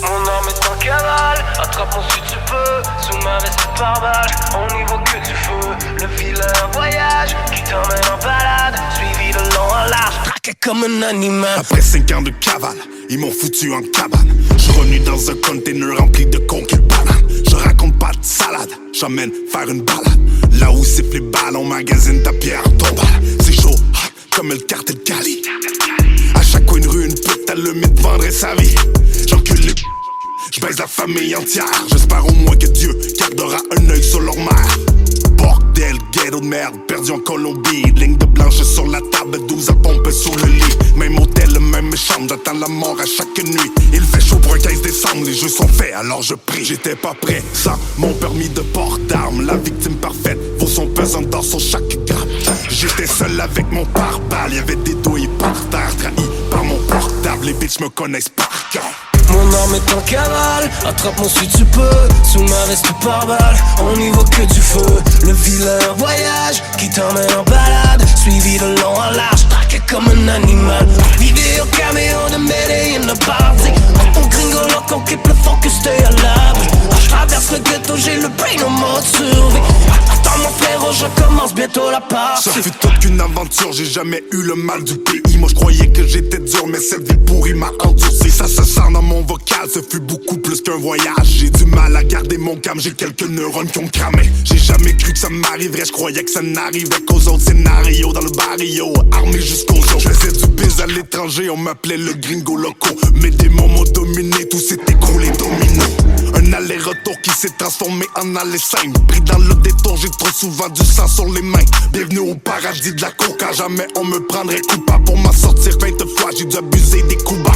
Mon arme est en cavale, attrape-moi si tu peux. Sous ma veste par balle, on n'y voit que du feu. Le vilain voyage qui t'emmène en balade, suivi de long en large, traqué comme un animal. Après 5 ans de cavale, ils m'ont foutu en cabane. J'suis revenu dans un container rempli de conques et bananes. Je raconte pas de salade, j'emmène faire une balade. Là où siffle les balles, on magasine ta pierre tombale. C'est chaud, comme le cartel de Cali. À chaque coin de rue, une pute à le mythe vendrait sa vie. J'encule les j'baise la famille entière. J'espère au moins que Dieu gardera un œil sur leur mère. Bordel, ghetto de merde, perdu en Colombie. Ligne de blanche sur la table, 12 à pomper sous le lit. Même hôtel, même chambre, j'attends la mort à chaque nuit. Il fait chaud pour un 15 décembre, les jeux sont faits, alors je prie. J'étais pas prêt, sans mon permis de port d'armes. La victime parfaite, vaut son pesant d'or sur chaque grappe. J'étais seul avec mon pare-balles, y'avait des douilles par terre. Trahi par mon portable, les bitches me connaissent par cœur. Mon arme est en cavale, attrape-moi si tu peux. Sous ma veste par balle, on n'y voit que du feu. Le vilain voyage qui t'emmène en balade, suivi de long en large, traqué comme un animal. Vidéo caméo de Medellin de party. On gringo loco qui plus fort que stay à l'abri. Je traverse le ghetto, j'ai le brain en mode survie. Attends mon frérot, je commence bientôt la partie. Ça fut toute qu'une aventure, j'ai jamais eu le mal du pays. Moi je croyais que j'étais dur, mais cette vie pourrie m'a endurci. Ça se sent dans mon vocal, ce fut beaucoup plus qu'un voyage. J'ai du mal à garder mon calme, j'ai quelques neurones qui ont cramé. J'ai jamais cru que ça m'arriverait, je croyais que ça n'arrivait qu'aux autres scénarios. Dans le barrio, armé jusqu'aux os. Je faisais du biz à l'étranger, on m'appelait le gringo loco. Mes démons m'ont dominé, tout s'est écroulé domino. Un aller-retour qui s'est transformé en aller simple. Pris dans le détour, j'ai trop souvent du sang sur les mains. Bienvenue au paradis de la coca, jamais on me prendrait coupable. Pour m'en sortir 20 fois, j'ai dû abuser des coups bas.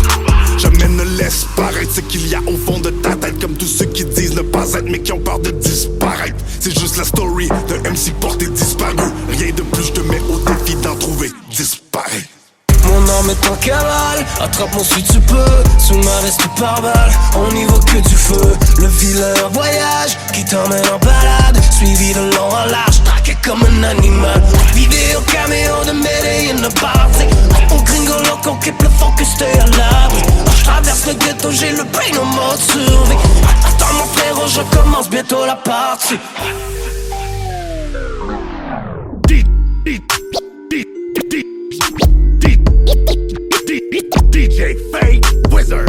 Jamais ne laisse paraître ce qu'il y a au fond de ta tête. Comme tous ceux qui disent ne pas être mais qui ont peur de disparaître. C'est juste la story d'un MC porté disparu. Rien de plus, je te mets au défi d'en trouver disparaît. Mon arme est en cavale, attrape-moi si tu peux. Sous ma veste par balle, on n'y voit que du feu. Le vilain voyage qui t'emmène en balade, suivi de long en large, traqué comme un animal. Vidéo caméo de Medellin de party. On gringo loco qui plus fort que stay à l'abri. Je traverse le ghetto, j'ai le brain en mode survie. Attends mon frérot, je commence bientôt la partie. DJ Fake Wizard.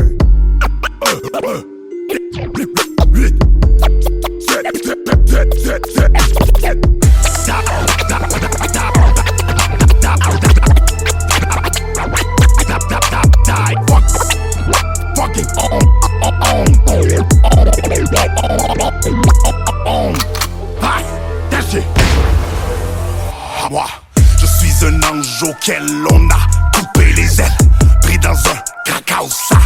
Moi, je suis un ange auquel on a coupé les ailes. Pris dans un crack house, ça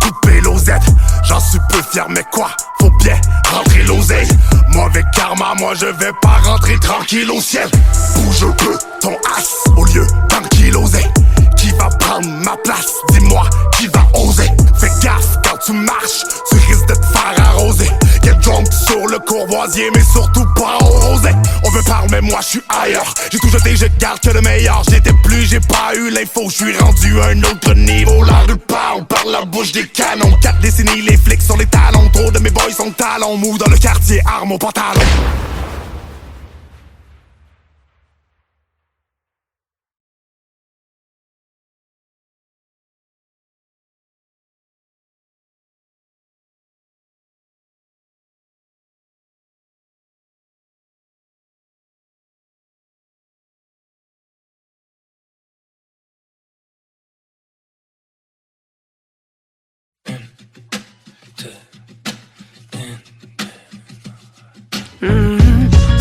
coupé l'osette. J'en suis peu fier, mais quoi, faut bien rentrer l'oseille. Mauvais karma, moi je vais pas rentrer tranquille au ciel. Bouge un peu ton as au lieu tranquille l'oseille. Qui va prendre ma place, dis-moi, qui va oser. Fais gaffe quand tu marches, tu risques de te faire arroser. Get drunk sur le courvoisier, mais surtout pas au rosé. On veut parler, mais moi je suis ailleurs. J'ai tout jeté, je garde que le meilleur. J'étais plus, j'ai pas eu l'info, je suis rendu à un autre niveau. La rue parle par la bouche des canons. 4 décennies, les flics sur les talons. Trop de mes boys sont talons mou dans le quartier, arme au pantalon.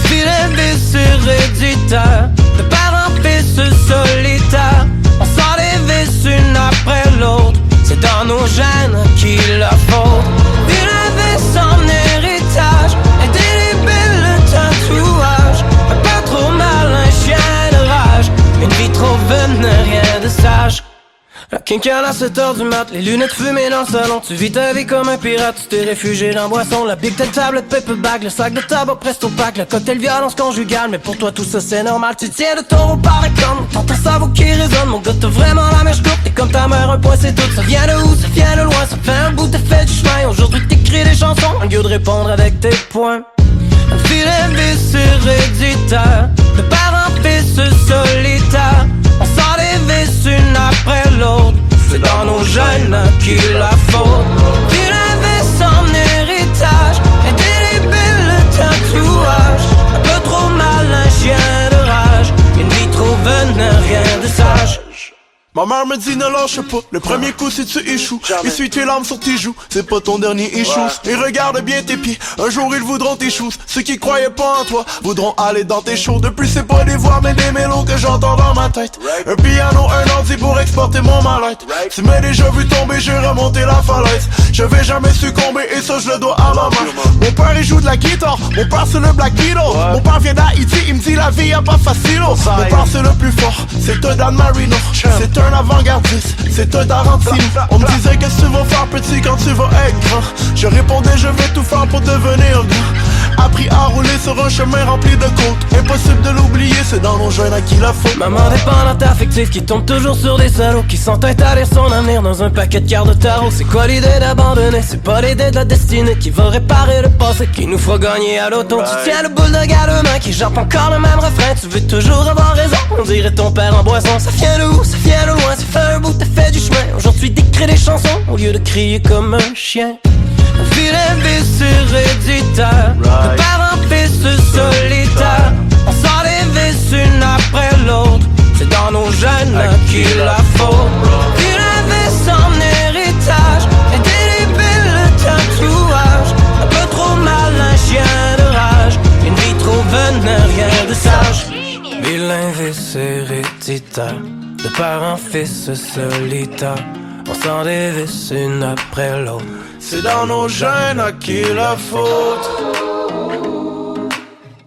Filet vicieux réducteur, de père en fils solitaire. On sort les vis une après l'autre, c'est dans nos gènes qu'il la faute. Filet vis en héritage, indélébile le tatouage. Un peu trop mal, un chien de rage, une vie trop vaine, rien de sage. La quincaille à 7h du mat, les lunettes fumées dans le salon. Tu vis ta vie comme un pirate, tu t'es réfugié dans boisson. La big tête tablette, paper bag, le sac de tabac presto pack. Le cocktail violence conjugale, mais pour toi tout ça c'est normal. Tu tiens de ton par comme t'entends ça cerveau qui résonne. Mon gars t'as vraiment la mèche courte, t'es comme ta mère, un point c'est tout. Ça vient de où, ça vient de loin, ça fait un bout de fait du chemin. t'écris des chansons au lieu de répondre avec tes poings. Un filet vis héréditaire, de père en fils solitaire. On sort des vis une après l'autre, c'est dans nos gènes qui la faute. Filet vis en héritage, indélébile le tatouage. Un peu trop mal, un chien de rage, une vie trop vaine, rien de sage. Ma mère me dit ne lâche pas, le premier coup si tu échoues. Essuie tes larmes sur tes joues, c'est pas ton dernier échoue. Et regarde bien tes pieds, un jour ils voudront tes choses. Ceux qui croyaient pas en toi voudront aller dans tes shows. Depuis c'est pas des voix mais des mélodies que j'entends dans ma tête. Un piano, un ordi pour exporter mon mal-être. Tu m'as déjà vu tomber, j'ai remonté la falaise. Je vais jamais succomber et ça je le dois à ma mère. Mon père il joue de la guitare, mon père c'est le Black Beetle. Mon père vient d'Haïti, il me dit la vie y'a pas facile. Mon père c'est le plus fort, c'est un Dan Marino. C'est un avant-gardiste, c'est un Tarantino. On me disait qu'est-ce que tu vas faire petit quand tu vas être grand. Je répondais je vais tout faire pour devenir grand. Appris à rouler sur un chemin rempli de côtes. Impossible de l'oublier, c'est dans nos jeunes à qui la faute. Maman dépendante affective qui tombe toujours sur des salauds, qui s'entête à lire son avenir dans un paquet de cartes de tarot. C'est quoi l'idée d'abandonner? C'est pas l'idée de la destinée qui va réparer le passé, qui nous faut gagner à l'auto. Tu tiens le boule de galement qui jappe encore le même refrain. Tu veux toujours avoir raison, on dirait ton père en boisson. Ça vient de où? Ça vient de loin, ça fait un bout, t'as fait du chemin. Aujourd'hui t'écris des chansons au lieu de crier comme un chien. Un filet vis héréditaire, de père en fils solitaire. On sort les vis une après l'autre, c'est dans nos gènes qui la faute. Filet vis en héritage, indélébile le tatouage. Un peu trop mal, un chien de rage, une vie trop vaine, rien de sage. Vilain vis héréditaire, de père en fils solitaire. On sort des vis une après l'autre, c'est dans nos gènes à qui la faute.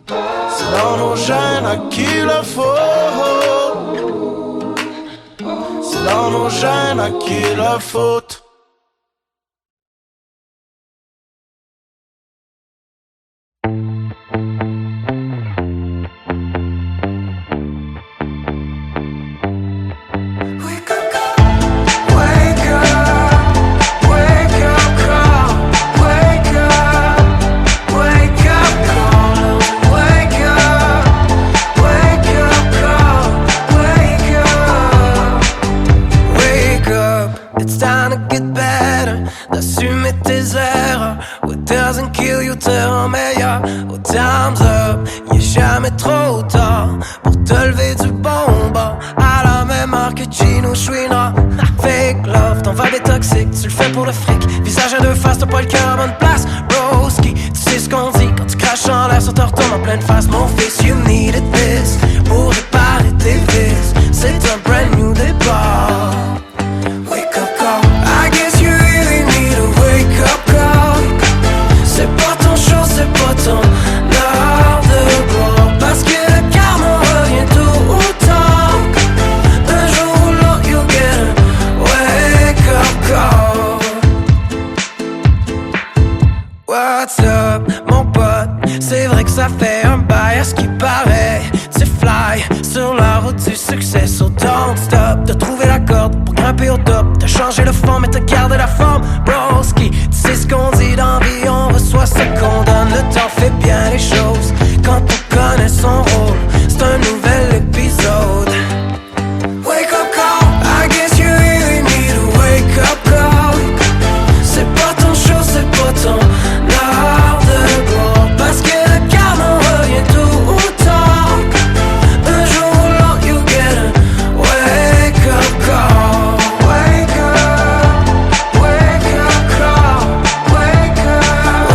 C'est dans nos gènes à qui la faute. C'est dans nos gènes à qui la faute. Oh, time's up, y'a jamais trop tard pour te lever du bon bord. À la même heure que Gino Chouinard. Fake love, ton vibe est toxique, tu le fais pour le fric. Visage à deux faces, t'as pas le cœur à bonne place. Broski, tu sais ce qu'on dit quand tu craches en l'air, ça te retourne en pleine face. Mon fils, you needed this pour réparer tes vices. C'est un brand new départ. Wake up call, I guess you really need a wake up call. C'est pas ton show, c'est pas ton heure de gloire. Parce que le karma revient tout autant. Un jour ou l'autre, you'll get a wake up call. What's up, mon pote? C'est vrai que ça fait un bail à ce qui paraît. Tu fly sur la route du succès, so don't stop. T'as trouvé la corde pour grimper au top. T'as changé le fond mais t'as gardé la forme. Broski, tu sais ce qu'on dit dans vie, on reçoit ce qu'on donne. Le temps fait bien les choses quand on connaît son rôle. C'est un nouvel épisode. Wake up call, I guess you really need a wake up call. C'est pas ton show, c'est pas ton heure de gloire. Parce que le karma revient tout autant. Un jour ou l'autre, you get a wake up call. Wake up, wake up call. Wake up,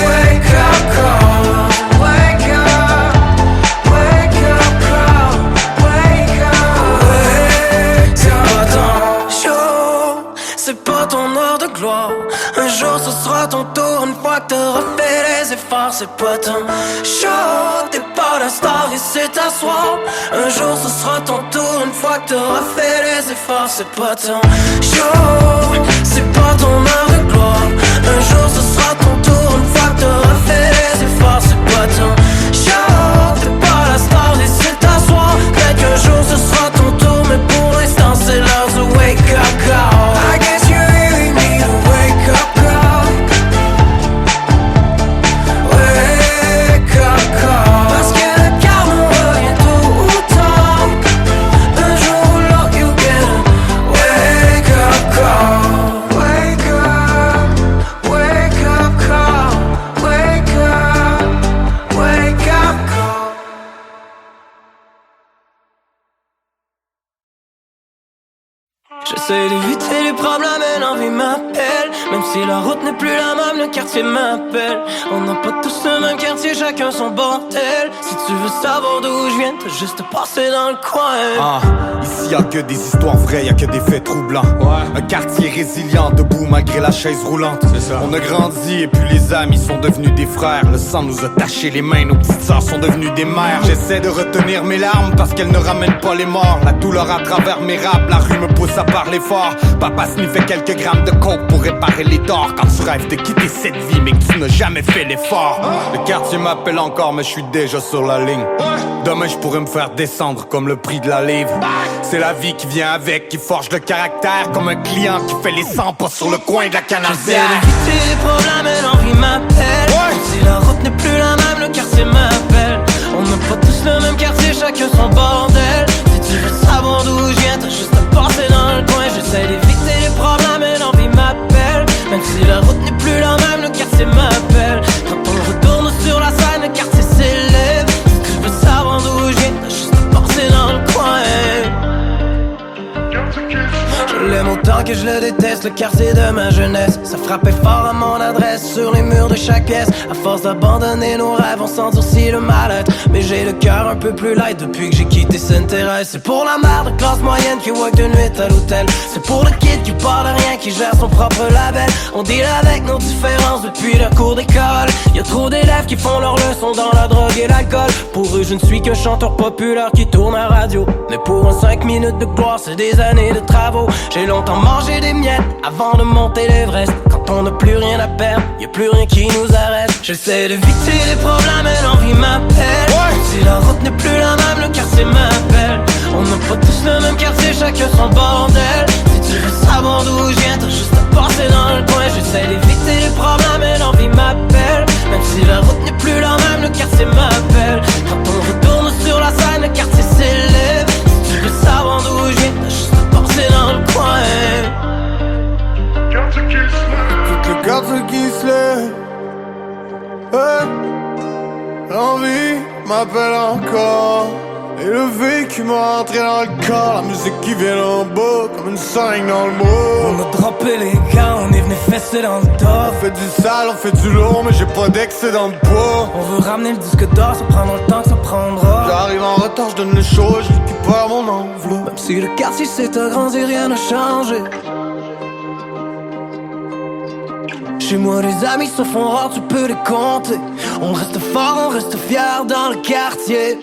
wake up call. Wake up, wake up call. Wake up, c'est pas ton show, c'est pas ton heure de gloire. Un jour ce sera ton tour, une fois que t'auras fait les efforts. C'est pas ton show, t'es pas la star et c'est ta soir. Un jour ce sera ton tour, une fois que t'auras fait les efforts. C'est pas ton show, c'est pas ton heure de gloire. Un jour ce sera ton tour, une fois que t'auras fait les efforts. C'est pas ton show, t'es pas la star et c'est ta soir. Peut-être qu'un jour ce sera ton tour, mais pour l'instant c'est l'heure de wake up call. I guess you really need a wake up call. J'essaie d'éviter les problèmes et l'envie m'appelle. Même si la route n'est plus la même, le quartier m'appelle. On n'a pas tous le même quartier, chacun son bordel. Si tu veux savoir d'où je viens, t'as juste à passer dans le coin. Ici y'a que des histoires vraies, y'a que des faits troublants. Un quartier résilient, debout malgré la chaise roulante. On a grandi et puis les amis sont devenus des frères. Le sang nous a taché les mains, nos petites sœurs sont devenues des mères. J'essaie de retenir mes larmes parce qu'elles ne ramènent pas les morts. La douleur à travers mes rapes, la rue me pousse à parler fort. Papa sniffait quelques grammes de coke pour réparer les torts. Quand tu rêves de quitter cette vie mais que tu n'as jamais fait l'effort. Le quartier m'appelle encore mais je suis déjà sur la ligne. Demain je pourrais me faire descendre comme le prix de la livre. C'est la vie qui vient avec, qui forge le caractère. Comme un client qui fait les 100 pas sur le coin de la canardière. J'essaie d'éviter les problèmes et l'envie m'appelle. Si la route n'est plus la même, le quartier m'appelle. On n'a pas tous le même quartier, chacun son bordel. Si tu veux savoir d'où je viens, t'as juste à passer dans le coin. J'essaie d'éviter les problèmes et l'envie m'appelle. Même si la route n'est plus la même, le quartier m'appelle. Quand on retourne sur la scène, le quartier s'élève. Si tu veux savoir d'où je viens, t'as juste à passer dans le coin. Je l'aime autant que je le déteste, le quartier de ma jeunesse. Ça frappait fort à mon adresse, sur les murs de chaque pièce. À force d'abandonner nos rêves, on s'endurcit le mal-être. Mais j'ai le cœur un peu plus light depuis que j'ai quitté Sainte-Thérèse. C'est pour la mère de classe moyenne qui work de nuit à l'hôtel. C'est pour le kid qui part de rien, qui gère son propre label. On deal avec nos différences depuis la cour d'école. Y'a trop d'élèves qui font leurs leçons dans la drogue et l'alcool. Pour eux je ne suis qu'un chanteur populaire qui tourne à radio. Mais pour un 5 minutes de gloire c'est des années de travaux. J'ai longtemps mangé des miettes avant de monter l'Everest. Quand on n'a plus rien à perdre, y'a plus rien qui nous arrête. J'essaie d'éviter les problèmes et l'envie m'appelle. Si la route n'est plus la même, le quartier m'appelle. On n'a pas tous le même quartier, chacun son bordel. Si tu veux savoir d'où je viens, t'as juste à passer dans le coin. J'essaie d'éviter les problèmes et l'envie m'appelle. Même si la route n'est plus la même, le quartier m'appelle. Quand on retourne sur la scène, le quartier s'élève. Si tu veux savoir d'où je viens, t'as juste à passer dans le coin. Tout le quartier qui se lève. L'envie m'appelle encore. Et le vécu m'a entré dans le corps. La musique qui vient en bas comme une seringue dans le bras. On a droppé les gants, on est venu fesser dans le dos. On fait du sale, on fait du lourd, mais j'ai pas d'excédent de poids. On veut ramener le disque d'or, ça prendra le temps que ça prendra. J'arrive en retard, je donne les choses, je récupère mon enveloppe. Même si le quartier s'est agrandi, rien n'a changé. Chez moi les amis se font rares, tu peux les compter. On reste fort, on reste fier dans le quartier.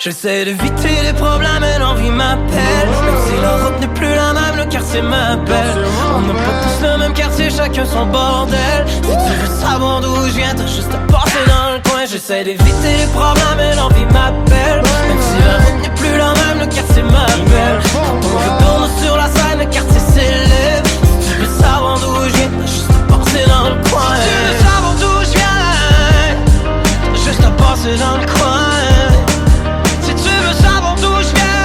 J'essaie d'éviter les problèmes et l'envie m'appelle. Même si la route n'est plus la même, le quartier m'appelle. On n'a pas tous le même quartier, chacun son bordel. Si tu veux savoir d'où je viens, t'as juste à passer dans le coin. J'essaie d'éviter les problèmes et l'envie m'appelle. Même si la route n'est plus la même, le quartier m'appelle. Quand on retourne sur la scène, le quartier s'élève. Si tu veux savoir d'où je viens, t'as juste à passer dans le coin. Si tu veux savoir d'où je viens, t'as juste à passer dans le coin. Si tu veux savoir d'où je viens,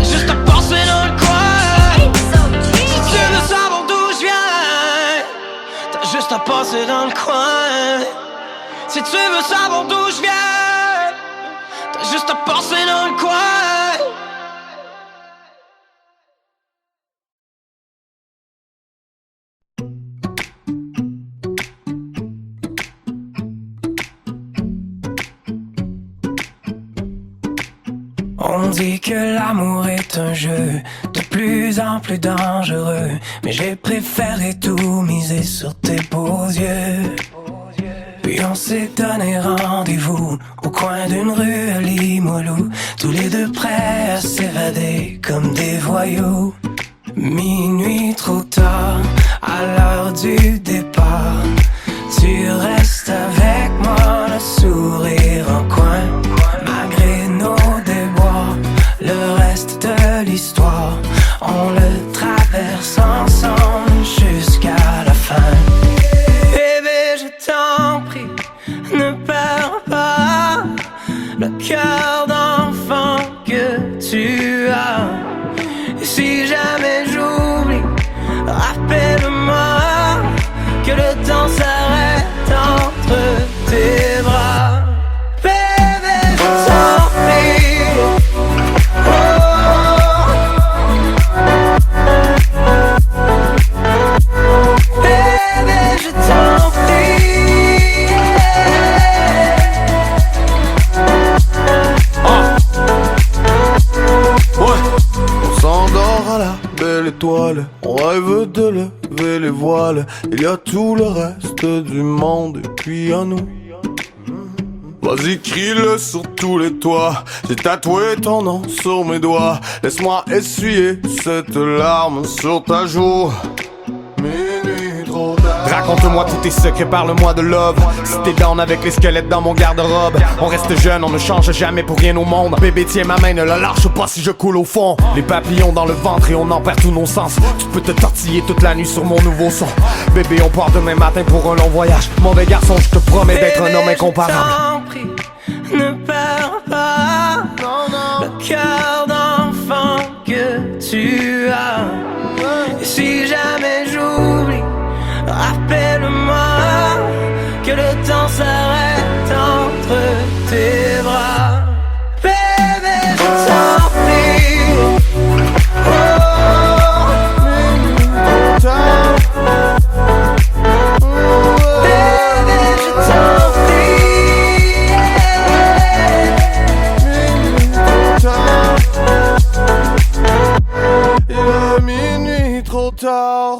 juste à passer dans le coin. Si tu veux savoir d'où je viens, t'as juste à passer dans le coin. Si tu veux savoir d'où je viens, t'as juste à passer dans le coin. On dit que l'amour est un jeu de plus en plus dangereux, mais j'ai préféré tout miser sur tes beaux yeux. Puis on s'est donné rendez-vous au coin d'une rue à Limoilou, tous les deux prêts à s'évader comme des voyous. Minuit trop tard, à l'heure du départ, tu restes avec moi, le sourire en coin. Malgré nos déboires, le reste de l'histoire, on le traverse ensemble jusqu'à la fin. Bébé, je t'en prie, ne perds pas le cœur d'enfant que tu as. Et si jamais j'oublie, rappelle-moi il y a tout le reste du monde et puis à nous. Vas-y, crie-le sur tous les toits. J'ai tatoué ton nom sur mes doigts. Laisse-moi essuyer cette larme sur ta joue. Minuit trop tard. Raconte-moi tous tes secrets, parle-moi de love. Si t'es down avec les squelettes dans mon garde-robe. On reste jeune, on ne change jamais pour rien au monde. Bébé tiens ma main, ne la lâche pas si je coule au fond. Les papillons dans le ventre et on en perd tous nos sens. Tu peux te tortiller toute la nuit sur mon nouveau son. Bébé on part demain matin pour un long voyage. Mauvais garçon, je te promets d'être un homme incomparable. Ne perds pas le cœur d'enfant que tu as. Et si jamais j'oublie, rappelle-moi que le temps s'arrête entre tes bras. Bébé, je t'en prie. Oh, bébé, je t'en prie. Il est minuit trop tard.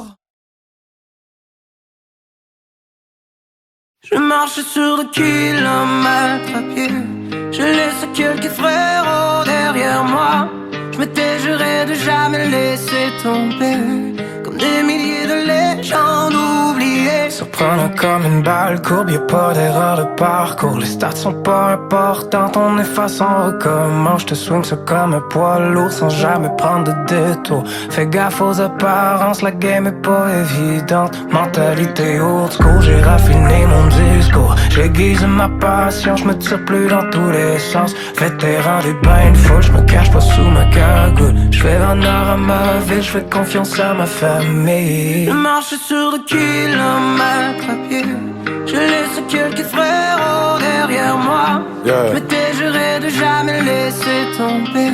Je marche sur des kilomètres à pied. Je laisse quelques frérots derrière moi. Je m'étais juré de jamais laisser tomber. Comme des milliers de légendes oubliées. Surprenant comme une balle courbe, y'a pas d'erreur de parcours. Les stats sont pas importantes, on efface, on recommence. Je te swing ça comme un poids lourd sans jamais prendre de détour. Fais gaffe aux apparences, la game est pas évidente. Mentalité old school, j'ai raffiné mon discours. J'aiguise ma passion, je me tire plus dans tous les sens. Vétéran des bains de foule, je me cache pas sous ma cagoule. Je fais honneur à ma ville, je fais confiance à ma famille. Je marche sur des kilomètres à pied. Je laisse quelques frérots derrière moi. Je m'étais juré de jamais laisser tomber.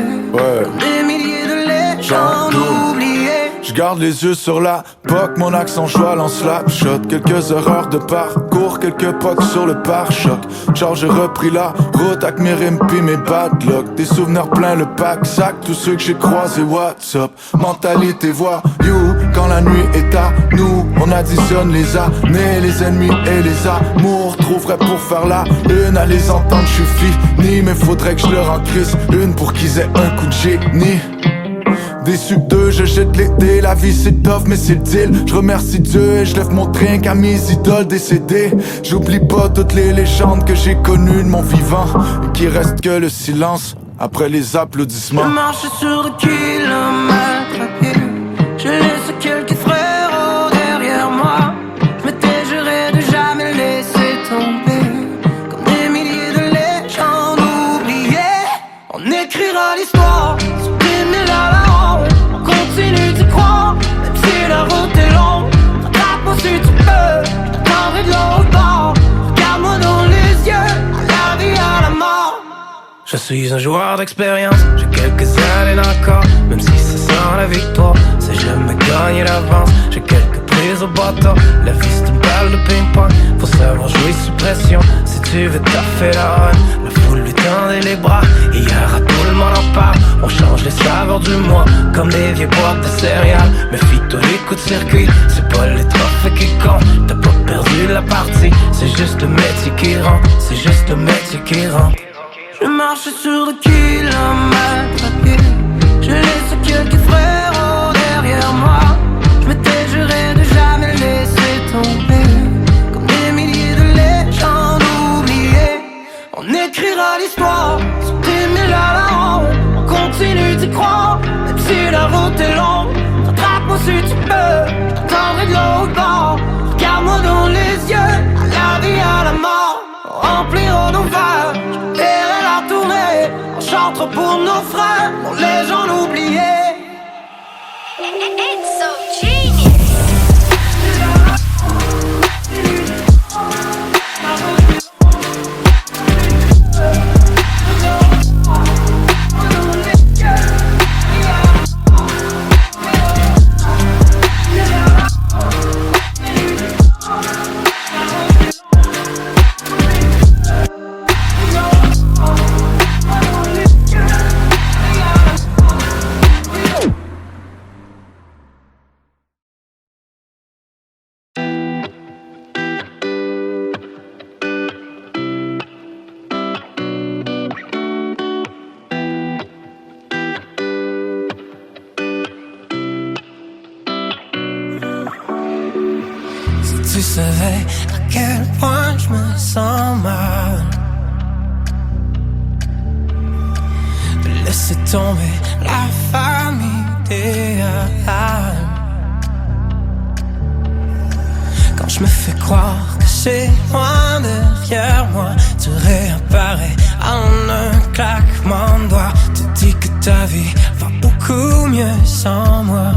Comme des milliers de légendes oubliées. Je garde les yeux sur la POC, mon accent joie lance la shot. Quelques erreurs de parcours, quelques pocs sur le pare-choc. Genre j'ai repris la route avec mes rimes pis mes bad luck. Des souvenirs plein le pack-sac, tous ceux que j'ai croisés, what's up. Mentalité voyou, quand la nuit est à nous. On additionne les années, les ennemis et les amours. Trouverais pour faire la une, à les entendre je suis fini. Mais faudrait que je leur en crisse une pour qu'ils aient un coup de génie. Déçu d'eux, je jette les dés, la vie c'est tough mais c'est le deal. Je remercie Dieu et je lève mon drink à mes idoles décédées. J'oublie pas toutes les légendes que j'ai connues de mon vivant. Et qu'il reste que le silence après les applaudissements. Je marche sur des kilomètres à pied. Je laisse quelques frérots derrière moi. Je m'étais juré de jamais laisser tomber. Comme des milliers de légendes oubliées. On écrira l'histoire sur des mille à la ronde. On continue d'y croire, même si la route est longue. Rattrape-moi si tu peux, j'attendrai de l'autre bord. Regarde-moi dans les yeux, à la vie, à la mort. Je suis un joueur d'expérience, j'ai quelques années encore. Même si ça sent la victoire, c'est jamais gagné d'avance. J'ai quelques prises au bâton, la vie c'est une balle de ping-pong. Faut savoir jouer sous pression, si tu veux taffer la run. La foule lui tendait les bras, hier à tout le monde en parle. On change les saveurs du mois, comme des vieilles boîtes de céréales. Méfie-toi les coups de circuit, c'est pas les trophées qui comptent. T'as pas perdu la partie, c'est juste le métier qui rentre. C'est juste le métier qui rentre. Je marche sur des kilomètres à pied. Je laisse quelques frérots derrière moi. Je m'étais juré de jamais laisser tomber. Comme des milliers de légendes oubliées. On écrira l'histoire sur des mille à la ronde. On continue d'y croire, même si la route est longue. Rattrape-moi si tu peux, j'attendrai de l'autre bord. Regarde-moi dans les yeux, à la vie, à la mort. On remplira nos verres, je verrai la tournée. On chantera pour nos frères, pour les gens oubliés. It's so genius. Si tu savais à quel point je me sens mal, laisser tomber la famille idéale. Quand je me fais croire que c'est loin derrière moi, tu réapparais en un claquement de doigts. Tu dis que ta vie va beaucoup mieux sans moi.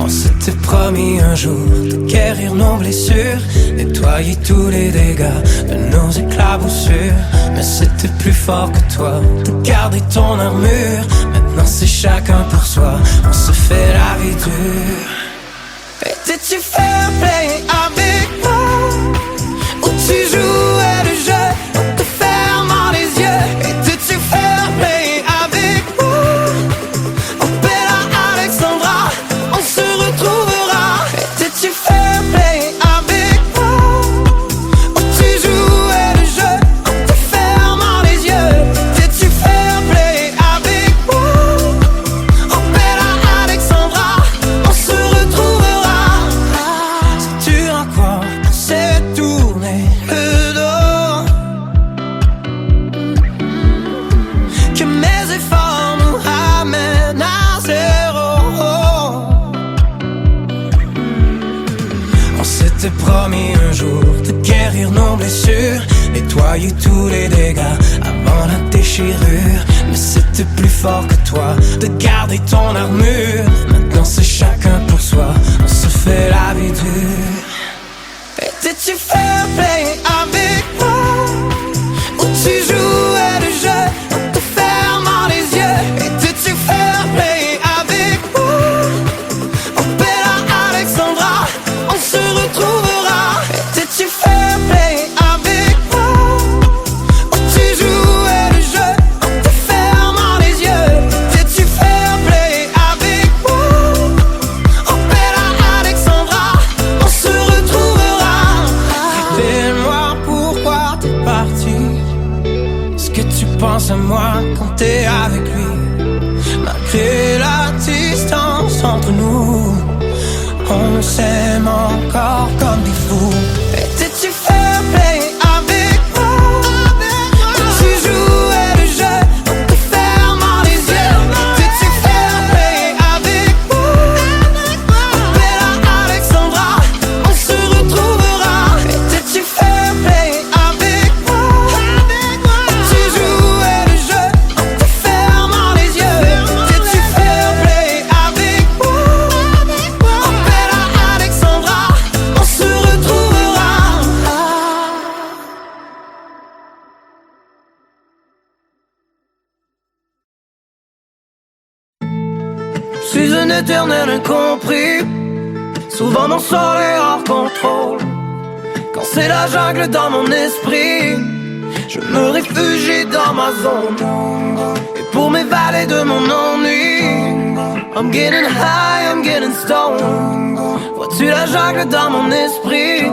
On s'était promis un jour de guérir nos blessures, nettoyer tous les dégâts de nos éclaboussures. Mais c'était plus fort que toi, de garder ton armure. Maintenant c'est chacun pour soi, on se fait la vie dure. Étais-tu fair play avec moi, ou tu jouais le jeu en te fermant les yeux? Étais-tu fair play avec moi? Oh bella Alexandra, on se retrouvera. Étais-tu fair play avec moi, ou tu jouais le jeu en te fermant les yeux? Étais-tu fair play avec moi? Oh bella Alexandra, on se retrouvera. Si tu en crois, c'est tourner le dos, que mes efforts nous ramènent à zéro. On s'était promis un jour de guérir nos blessures, nettoyer tous les dégâts avant la déchirure. Mais c'était plus fort que toi, de garder ton armure. Maintenant c'est chacun pour soi, on se fait la vie dure. Étais-tu fair play avec moi, ou tu jouais le jeu en te fermant les yeux? Étais-tu fair play avec moi? Oh bella Alexandra, on se retrouvera. Étais-tu fair play avec moi, ou tu jouais le jeu en te fermant les yeux? Étais-tu fair play avec moi? Oh bella Alexandra, on se retrouvera. Rappelle-moi pourquoi t'es parti, ce que tu penses à moi quand t'es avec lui. Malgré la distance entre nous, on s'aime encore comme des fous. Étais-tu fair play avec moi, ou tu jouais le jeu en te fermant les yeux? Étais-tu fair play avec moi? Oh bella Alexandra, on se retrouvera. Étais-tu fair play avec moi, ou tu jouais le jeu en te fermant les yeux? Étais-tu fair play avec moi? Oh bella Alexandra, on se retrouvera. Je suis un éternel incompris, souvent mon sort est hors contrôle. Quand c'est la jungle dans mon esprit, je me réfugie dans ma zone. Et pour m'évader de mon ennui, I'm getting high, I'm getting stoned. Vois-tu la jungle dans mon esprit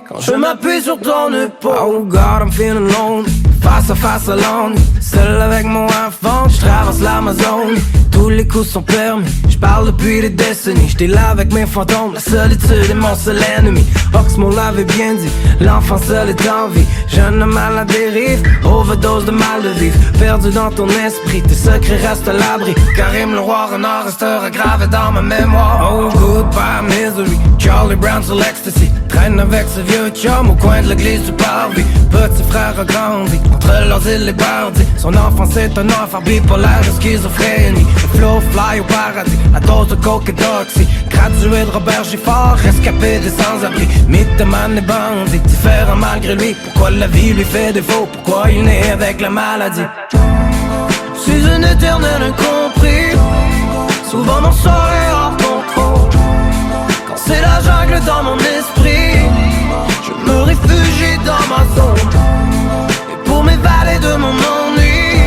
quand je m'appuie sur ton épaule? Oh God, I'm feeling lonely, face à face à l'ennui, seul avec mon iPhone, je traverse l'Amazone. Tous les coups sont permis, je parle depuis des décennies. J'étais là avec mes fantômes, la solitude est mon seul ennemi. Oxmo l'avait bien dit, l'enfant seul est en vie. Jeune homme à la dérive, overdose de mal de vivre. Perdu dans ton esprit, tes secrets restent à l'abri. Karim le roi renard restera gravé dans ma mémoire. Oh goodbye misery, Charlie Brown sur l'ecstasy. Traîne avec ce vieux chum au coin de l'église du parvis. Petit frère a grandi, entre leurs îles les bandits. Son enfance est un enfer bipolaire de schizophrénie. Le flow fly au paradis, la dose de coke et d'oxy. Gradué de Robert Giffard, rescapé des sans-abri. Mythomane et bandit, différent malgré lui. Pourquoi la vie lui fait défaut, pourquoi il naît avec la maladie? Je suis un éternel incompris, souvent mon sort est hors contrôle. Quand c'est la jungle dans mon esprit, je me réfugie dans ma zone. Et pour m'évader de mon ennui,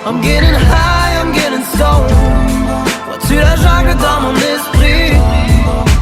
I'm getting high, I'm getting stoned. Vois-tu la jungle dans mon esprit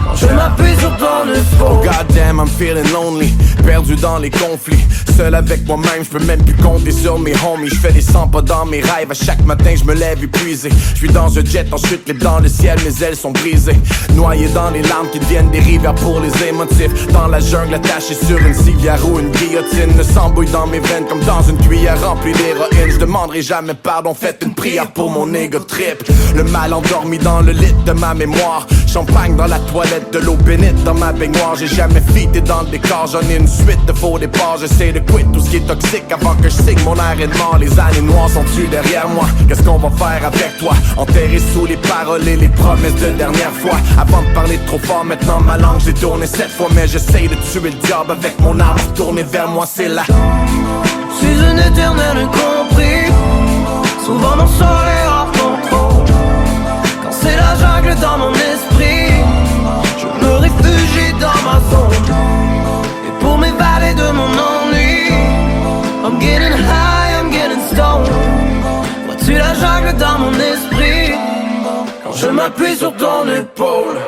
quand je m'appuie sur ton épaule? Oh goddamn, I'm feeling lonely, perdu dans les conflits. Seul avec moi-même, je peux même plus compter sur mes homies. Je fais des 100 pas dans mes rêves, à chaque matin je me lève épuisé. Je suis dans un jet, ensuite libre dans le ciel, mes ailes sont brisées. Noyé dans les larmes qui deviennent des rivières pour les émotifs. Dans la jungle attaché sur une civière ou une guillotine. Le sang bouille dans mes veines comme dans une cuillère remplie d'héroïne. Je demanderai jamais pardon, faites une prière pour mon ego trip. Le mal endormi dans le lit de ma mémoire. Champagne dans la toilette, de l'eau bénite dans ma baignoire. J'ai jamais fité dans le décor, j'en ai une suite de faux départs. J'essaie de quitter tout ce qui est toxique avant que je signe mon arrêt de mort. Les années noires sont-tu derrière moi? Qu'est-ce qu'on va faire avec toi? Enterré sous les paroles et les promesses de dernière fois. Avant de parler trop fort, maintenant ma langue j'ai tourné 7 fois. Mais j'essaie de tuer le diable avec mon arme tournée vers moi, c'est là. Je suis un éternel incompris, souvent mon sol est hors contrôle. Quand c'est la jungle dans mon esprit, je me réfugie dans ma zone. Et pour m'évader de mon ennui, I'm getting high, I'm getting stoned. Vois-tu la jungle dans mon esprit, quand je m'appuie sur ton épaule.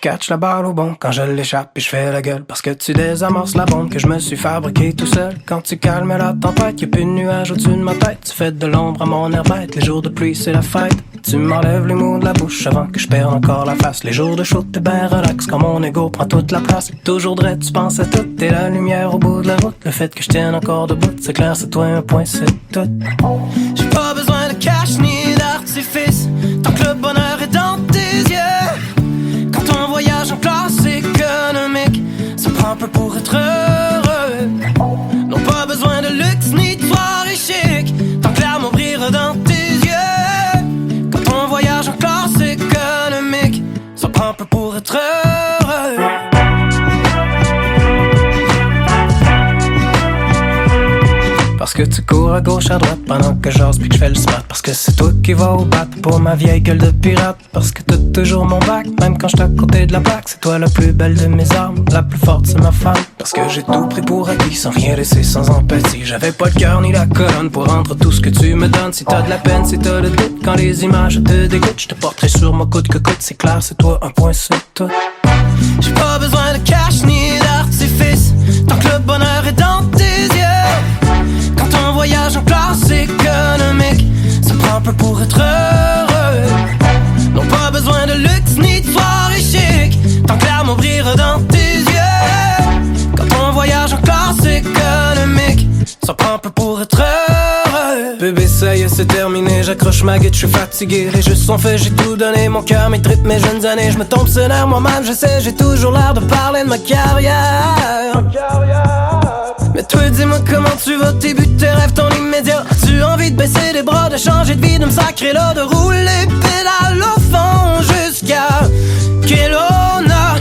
Catch la balle au bon quand je l'échappe et je fais la gueule. Parce que tu désamorces la bombe que je me suis fabriquée tout seul. Quand tu calmes la tempête, y'a plus de nuages au-dessus de ma tête. Tu fais de l'ombre à mon air bête, les jours de pluie c'est la fête. Tu m'enlèves les mots de la bouche avant que je perde encore la face. Les jours de chaud t'es ben relax quand mon ego prend toute la place. Toujours droit, tu penses à tout, t'es la lumière au bout de la route. Le fait que je tienne encore debout, c'est clair, c'est toi un point, c'est tout. J'ai pas besoin de cash ni d'artifice, tant que le bonheur est dans tes yeux. On voyage en classe économique, ça prend un peu pour être heureux. Non pas besoin de luxe ni de soirée chic, tant que l'amour brillera dans tes yeux. Quand on voyage en classe économique, ça prend un peu pour être heureux. Parce que tu cours à gauche à droite pendant que j'ose puis que je fais le smart. Parce que c'est toi qui vas au bat pour ma vieille gueule de pirate. Parce que t'as toujours mon bac, même quand j'suis à côté de la plaque. C'est toi la plus belle de mes armes, la plus forte c'est ma femme. Parce que j'ai tout pris pour acquis, sans rien laisser, sans empathie. J'avais pas le cœur ni la colonne pour rendre tout ce que tu me donnes. Si t'as de la peine, si t'as le doute, quand les images te dégoûtent, je te porterai sur moi coûte que coûte. C'est clair, c'est toi un point, c'est tout. J'ai pas besoin de cash ni d'artifice, tant que le bonheur est dans tes yeux. Quand on voyage en classe économique, ça prend un peu pour être heureux. Non pas besoin de luxe ni de soirée chic, tant que l'amour brillera dans tes yeux. Quand on voyage en classe économique, ça prend un peu pour être heureux. Bébé ça y est c'est terminé, j'accroche ma guide, je suis fatigué. Les jeux sont faits, j'ai tout donné, mon cœur, mes tripes, mes jeunes années. Je me tombe sur l'air moi-même, je sais, j'ai toujours l'air de parler de ma carrière. Mais toi dis-moi comment tu vas, tes buts, tes rêves, ton immédiat. As-tu envie de baisser les bras, de changer de vie, de me sacrer là, de rouler pédale au fond jusqu'à Kelowna?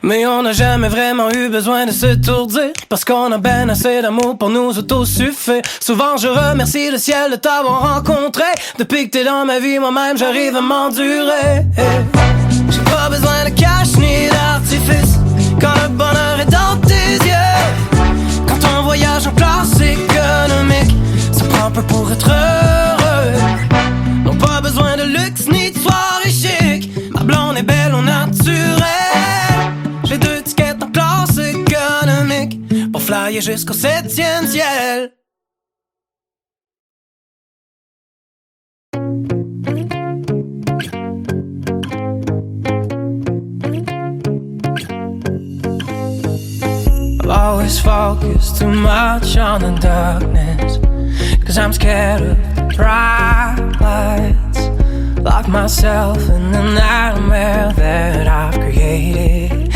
Mais on n'a jamais vraiment eu besoin de s'étourdir, parce qu'on a ben assez d'amour pour nous autosuffire. Souvent je remercie le ciel de t'avoir rencontré. Depuis que t'es dans ma vie, moi-même j'arrive à m'endurer. J'ai pas besoin de cash ni d'artifice, quand le bonheur est dans tes yeux. Quand on voyage en classe économique, ça prend un peu pour être heureux. Non pas besoin de luxe ni de soirée chic, ma blonde est belle au naturel. J'ai 2 tickets en classe économique pour flyer jusqu'au 7e ciel. I've always focused too much on the darkness, 'cause I'm scared of the bright lights. Lock myself in the nightmare that I've created.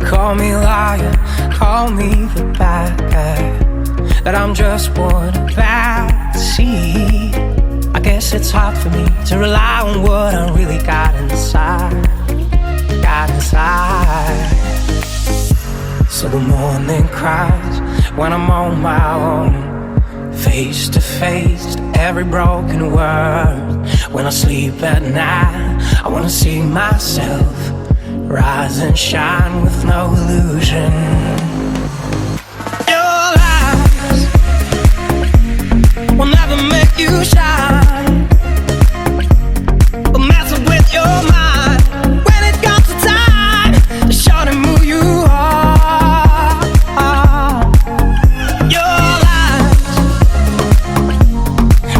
Call me liar, call me the bad guy, that I'm just one bad seed. I guess it's hard for me to rely on what I really got inside. Got inside. So the morning cries when I'm on my own, face to face to every broken word. When I sleep at night, I wanna see myself rise and shine with no illusion. Your lies will never make you shine, but messing with your mind when it comes to time to show them who you are. Your lies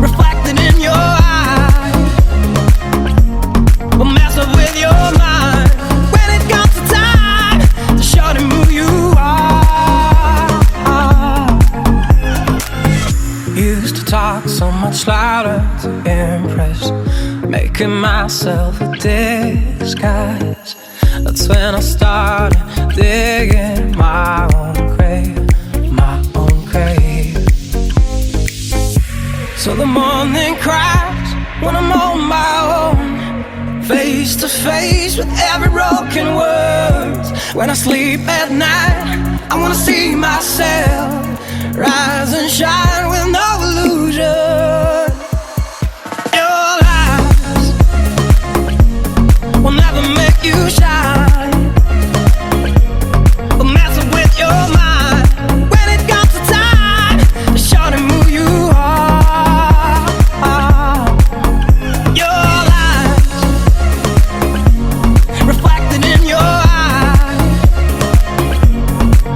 reflected in your eyes will mess up with your mind when it comes to time to show them who you are. Used to talk so much louder to impress, making myself a disguise. That's when I started digging my own grave, my own grave. So the morning cries when I'm on my own, face to face with every broken word. When I sleep at night, I wanna see myself rise and shine with no illusion. Your lies will never make you shine, but messing with your mind when it comes to time to show them who you are. Your lies reflected in your eyes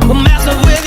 will mess up with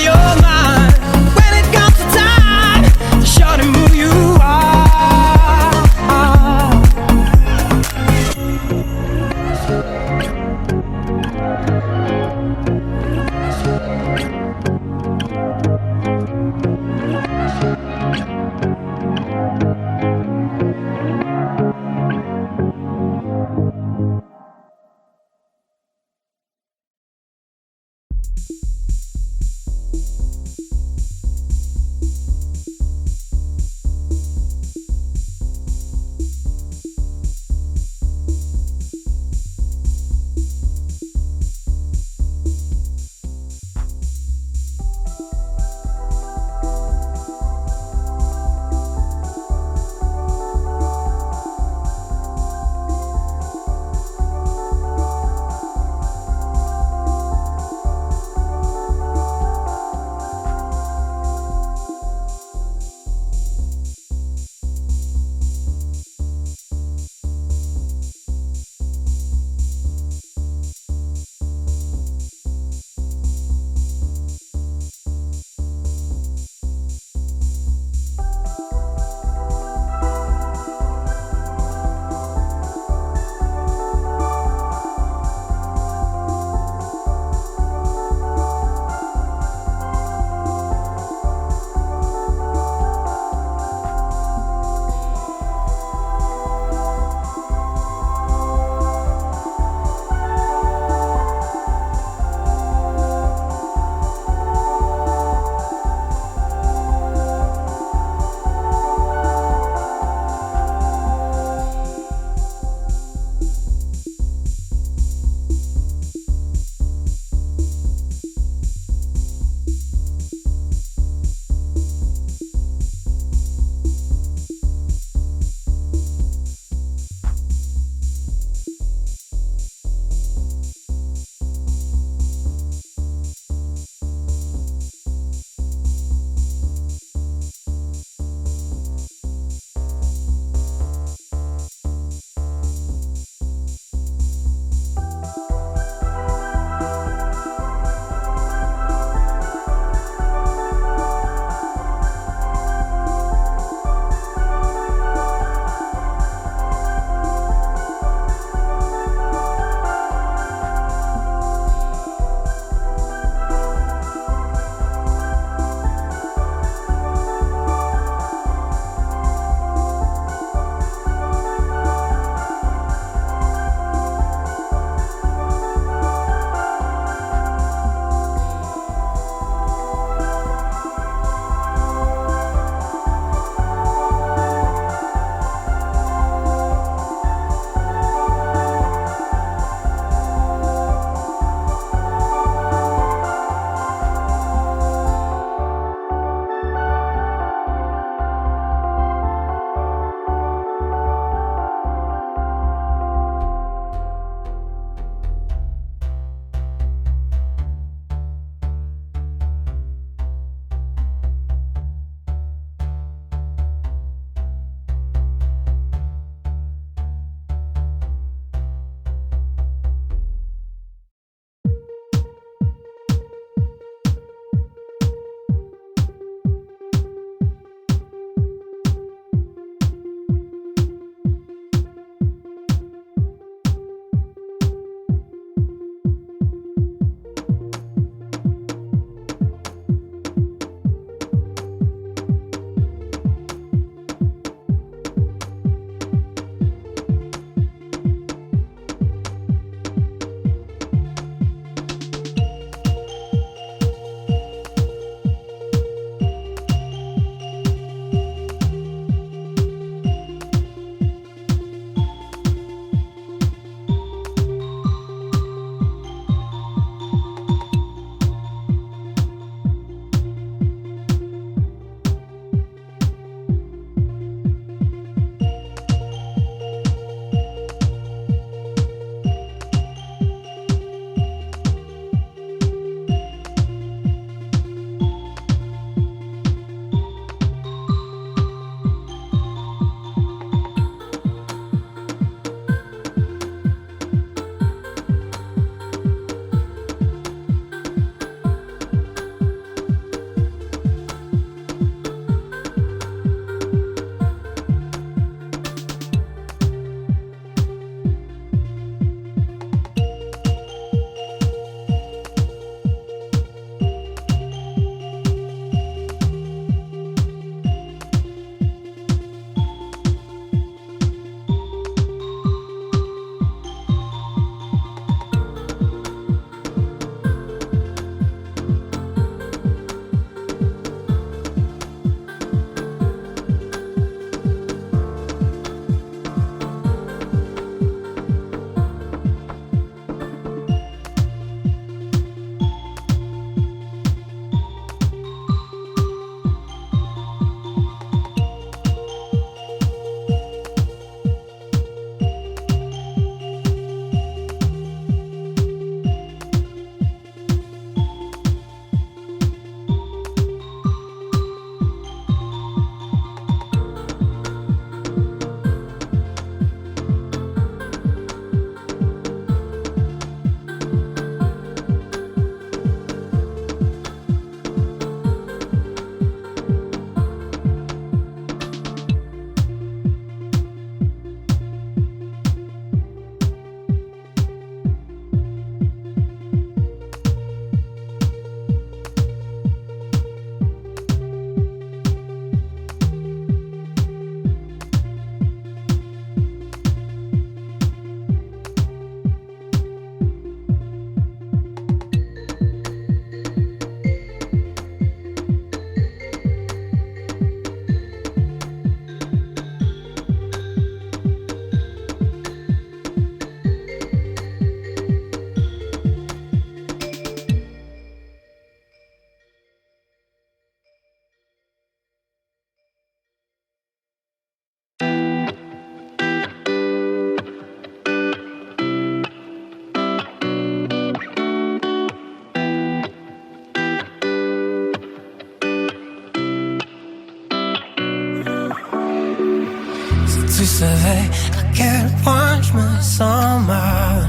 savais à quel point je me sens mal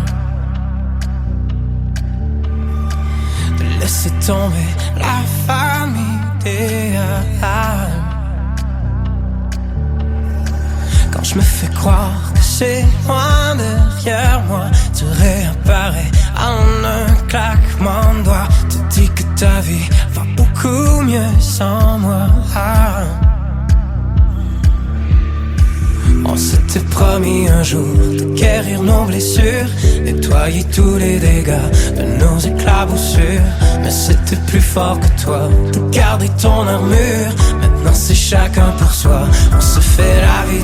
de laisser tomber la famille idéale. Quand je me fais croire que c'est loin derrière moi, tu réapparais en un claquement de doigts. Tu dis que ta vie va beaucoup mieux sans moi. On s'était promis un jour de guérir nos blessures, nettoyer tous les dégâts de nos éclaboussures. Mais c'était plus fort que toi, de garder ton armure. Maintenant c'est chacun pour soi, on se fait la vie.